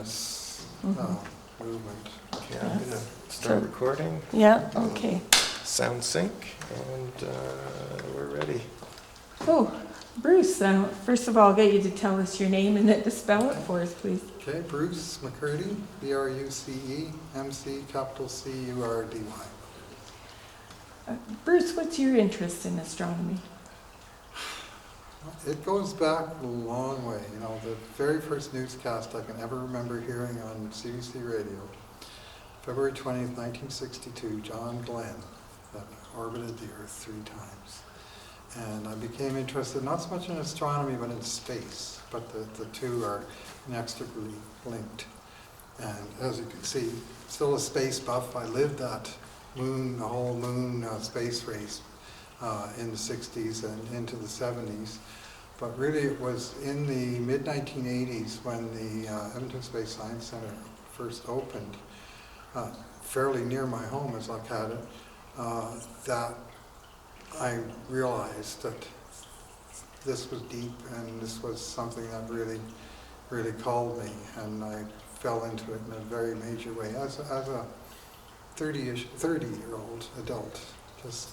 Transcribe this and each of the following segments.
awareness movement. Okay, I'm going to start recording. Yeah, okay. Sound sync, and we're ready. Oh, Bruce, first of all, I'll get you to tell us your name and then to spell it for us, please. Okay, Bruce McCurdy, B-R-U-C-E, M-C, capital C-U-R-D-Y. Bruce, what's your interest in astronomy? It goes back a long way. You know, the very first newscast I can ever remember hearing on CBC radio, February 20th, 1962, John Glenn, that orbited the Earth 3 times. And I became interested not so much in astronomy, but in space. But the two are inextricably linked. And as you can see, still a space buff. I lived that moon, the whole moon space race in the 60s and into the 70s. But really it was in the mid-1980s when the Edmonton Space Science Centre first opened, fairly near my home as I've had it, that I realized that this was deep and this was something that really, really called me, and I fell into it in a very major way as a 30-year-old adult, just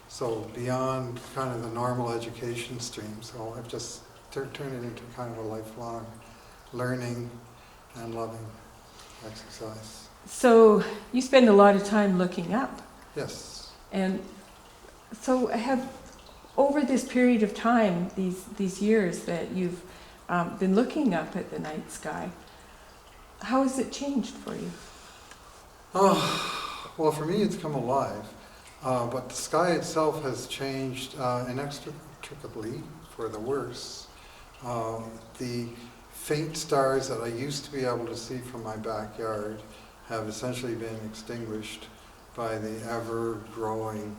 so beyond kind of the normal education stream. So I've just turned it into kind of a lifelong learning and loving exercise. So you spend a lot of time looking up. Yes. And so over this period of time, these years that you've been looking up at the night sky, how has it changed for you? Oh, well, for me it's come alive, but the sky itself has changed inextricably for the worse. The faint stars that I used to be able to see from my backyard have essentially been extinguished by the ever-growing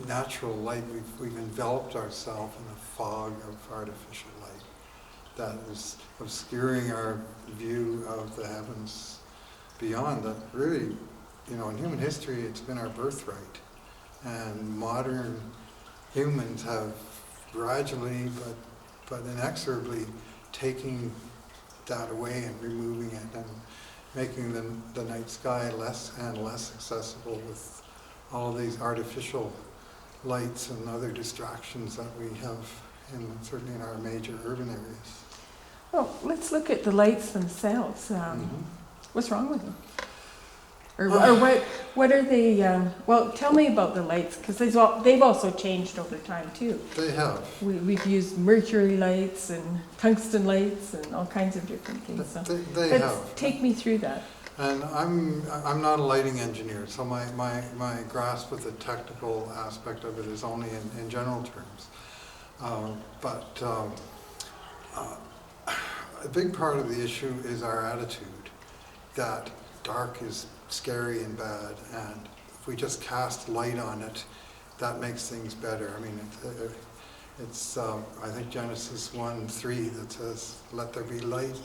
natural light. We've enveloped ourselves in a fog of artificial light that is obscuring our view of the heavens beyond that. Really, you know, in human history, it's been our birthright. And modern humans have gradually, but inexorably, taking that away and removing it and making the night sky less and less accessible with all of these artificial lights and other distractions that we have certainly in our major urban areas. Well, let's look at the lights themselves. What's wrong with them? Or what are they? Well, tell me about the lights, because they've also changed over time too. They have. We've used mercury lights and tungsten lights and all kinds of different things. So They have. Take me through that. And I'm not a lighting engineer, so my grasp of the technical aspect of it is only in general terms. But a big part of the issue is our attitude, that dark is scary and bad, and if we just cast light on it, that makes things better. I mean, it's I think Genesis 1:3 that says, "Let there be light,"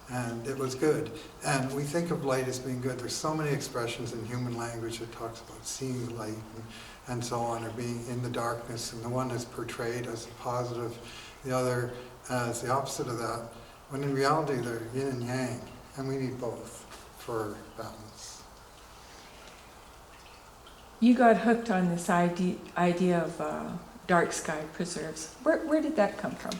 and it was good. And we think of light as being good. There's so many expressions in human language that talks about seeing the light and so on, or being in the darkness, and the one is portrayed as positive, the other as the opposite of that, when in reality they're yin and yang, and we need both for balance. You got hooked on this idea of dark sky preserves. Where did that come from?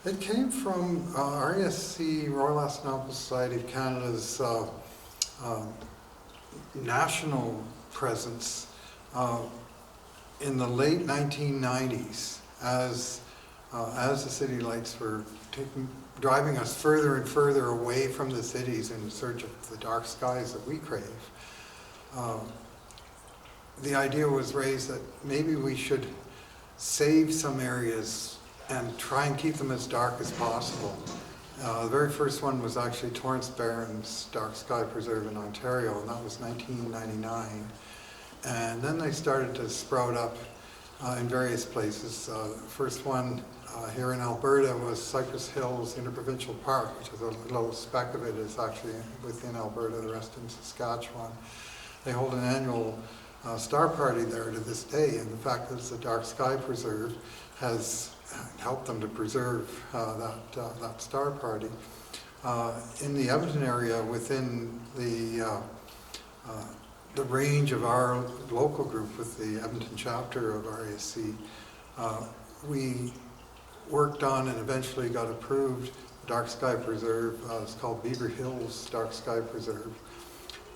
It came from RASC, Royal Astronomical Society of Canada's national presence in the late 1990s as the city lights were driving us further and further away from the cities in search of the dark skies that we crave. The idea was raised that maybe we should save some areas and try and keep them as dark as possible. The very first one was actually Torrance Barron's Dark Sky Preserve in Ontario, and that was 1999. And then they started to sprout up in various places. First one here in Alberta was Cypress Hills Interprovincial Park, which is a little speck of it is actually within Alberta, the rest in Saskatchewan. They hold an annual star party there to this day, and the fact that it's a dark sky preserve has helped them to preserve that star party. In the Edmonton area, within the range of our local group with the Edmonton chapter of RAC, we worked on and eventually got approved the Dark Sky Preserve. It's called Beaver Hills Dark Sky Preserve.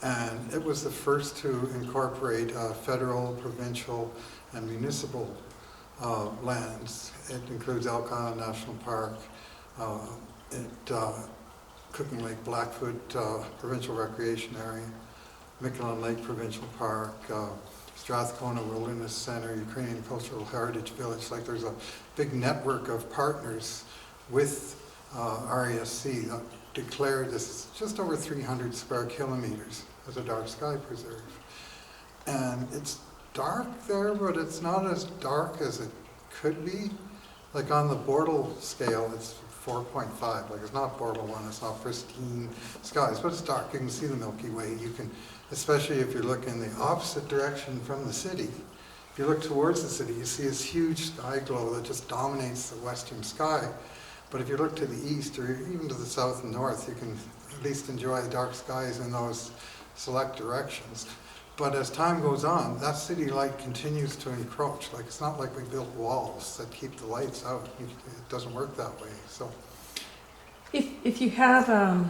And it was the first to incorporate federal, provincial, and municipal lands. It includes Elk Island National Park, Cooking Lake Blackfoot Provincial Recreation Area, Miquelon Lake Provincial Park, Strathcona Wilderness Center, Ukrainian Cultural Heritage Village. Like, there's a big network of partners with RASC that declared this just over 300 square kilometers as a dark sky preserve. And it's dark there, but it's not as dark as it could be. Like, on the Bortle scale, it's 4.5. Like, it's not Bortle 1, it's not pristine skies, but it's dark. You can see the Milky Way. You can, especially if you're looking the opposite direction from the city. If you look towards the city, you see this huge sky glow that just dominates the western sky. But if you look to the east or even to the south and north, you can at least enjoy the dark skies in those select directions. But as time goes on, that city light continues to encroach. Like, it's not like we built walls that keep the lights out. It doesn't work that way. So, If you have a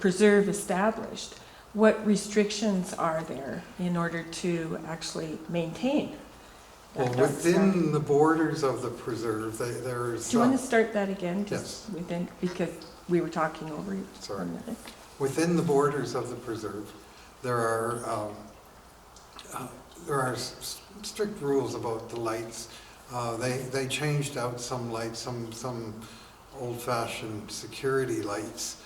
preserve established, what restrictions are there in order to actually maintain well, that dark within sky? the borders of the preserve, there's Do you want to start that again? Yes. Within, because we were talking over Sorry. one another. Within the borders of the preserve, there are strict rules about the lights. They changed out some lights, some old-fashioned security lights,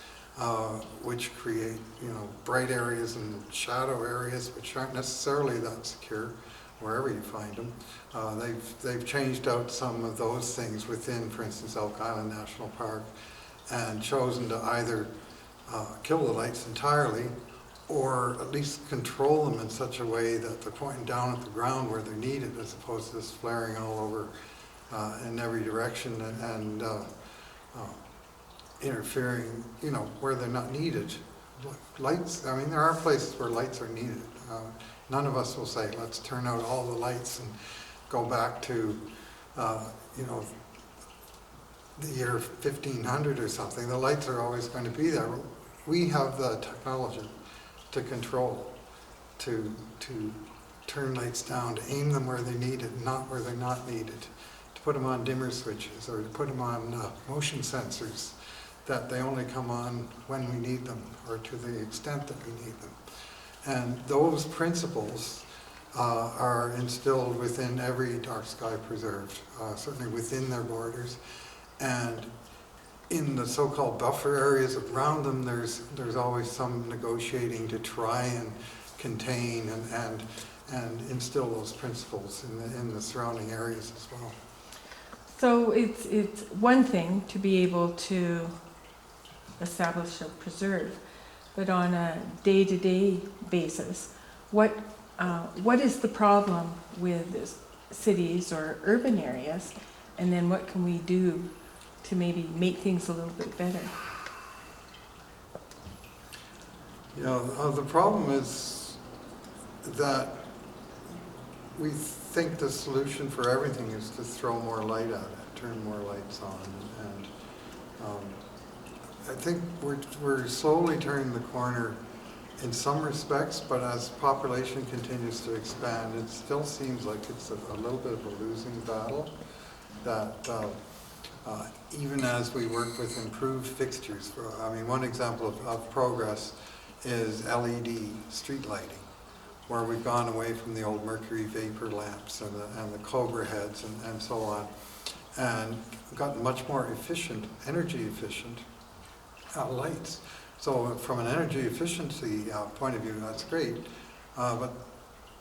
which create, bright areas and shadow areas, which aren't necessarily that secure wherever you find them. They've changed out some of those things within, for instance, Elk Island National Park, and chosen to either kill the lights entirely, or at least control them in such a way that they're pointing down at the ground where they're needed, as opposed to just flaring all over in every direction and interfering, where they're not needed. Lights, I mean, there are places where lights are needed. None of us will say, let's turn out all the lights and go back to, the year 1500 or something. The lights are always going to be there. We have the technology to control, to turn lights down, to aim them where they're needed, not where they're not needed, to put them on dimmer switches, or to put them on motion sensors, that they only come on when we need them, or to the extent that we need them. And those principles are instilled within every dark sky preserve, certainly within their borders. And in the so-called buffer areas around them, there's always some negotiating to try and contain and instill those principles in the surrounding areas as well. So it's one thing to be able to establish a preserve, but on a day-to-day basis, what is the problem with cities or urban areas, and then what can we do to maybe make things a little bit better? The problem is that we think the solution for everything is to throw more light at it, turn more lights on, and I think we're slowly turning the corner in some respects, but as population continues to expand, it still seems like it's a little bit of a losing battle. That even as we work with improved fixtures, one example of progress is LED street lighting, where we've gone away from the old mercury vapor lamps and the Cobra heads and so on, and gotten much more efficient, energy efficient lights. So from an energy efficiency point of view, that's great, but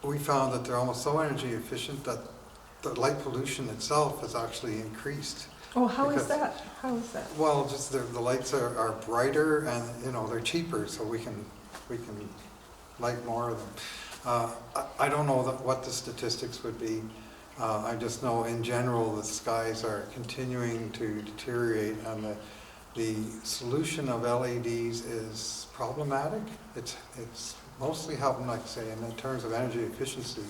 we found that they're almost so energy efficient that the light pollution itself has actually increased. Oh, how is that? How is that? Well, just the lights are brighter, and they're cheaper, so we can light more of them. I don't know what the statistics would be. I just know in general the skies are continuing to deteriorate, and the The solution of LEDs is problematic. It's mostly helping, like I say, in terms of energy efficiency,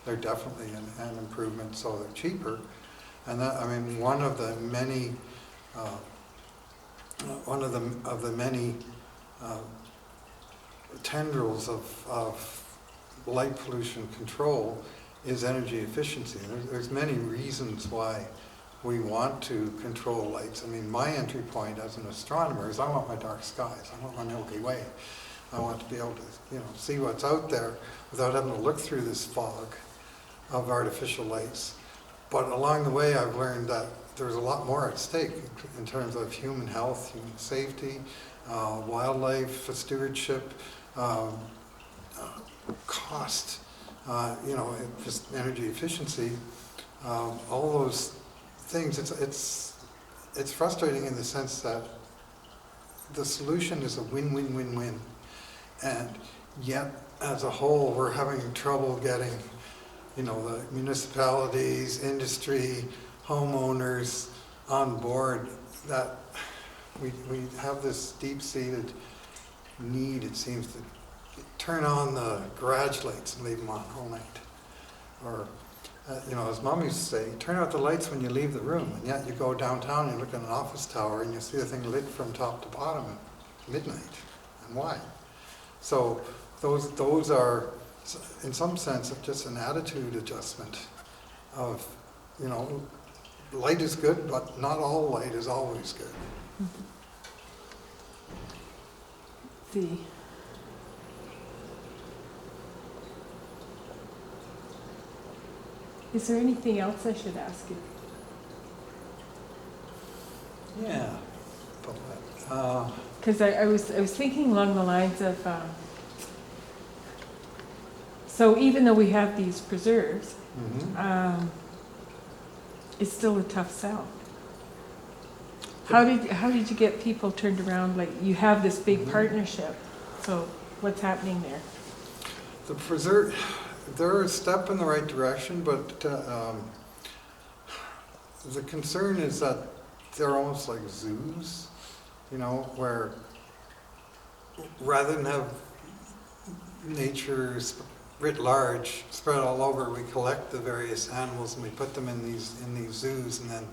they're definitely an improvement, so they're cheaper. And that, I mean, one of the many tendrils of light pollution control is energy efficiency. There's many reasons why we want to control lights. I mean, my entry point as an astronomer is I want my dark skies. I want my Milky Way. I want to be able to, see what's out there without having to look through this fog of artificial lights. But along the way, I've learned that there's a lot more at stake in terms of human health, human safety, wildlife stewardship, cost, just energy efficiency, all those things. It's frustrating in the sense that the solution is a win-win-win-win, and yet as a whole we're having trouble getting the municipalities, industry, homeowners on board that we have this deep-seated need, it seems, to turn on the garage lights and leave them on all night. Or, as Mom used to say, turn out the lights when you leave the room, and yet you go downtown and you look at an office tower and you see the thing lit from top to bottom at midnight. And why? So those are, in some sense, just an attitude adjustment of, light is good, but not all light is always good. The Is there anything else I should ask you? Yeah. Because I was thinking along the lines of, so even though we have these preserves, it's still a tough sell. How did you get people turned around? Like, you have this big partnership, so what's happening there? The preserve, they're a step in the right direction, but the concern is that they're almost like zoos, where rather than have nature writ large spread all over, we collect the various animals and we put them in these zoos, and then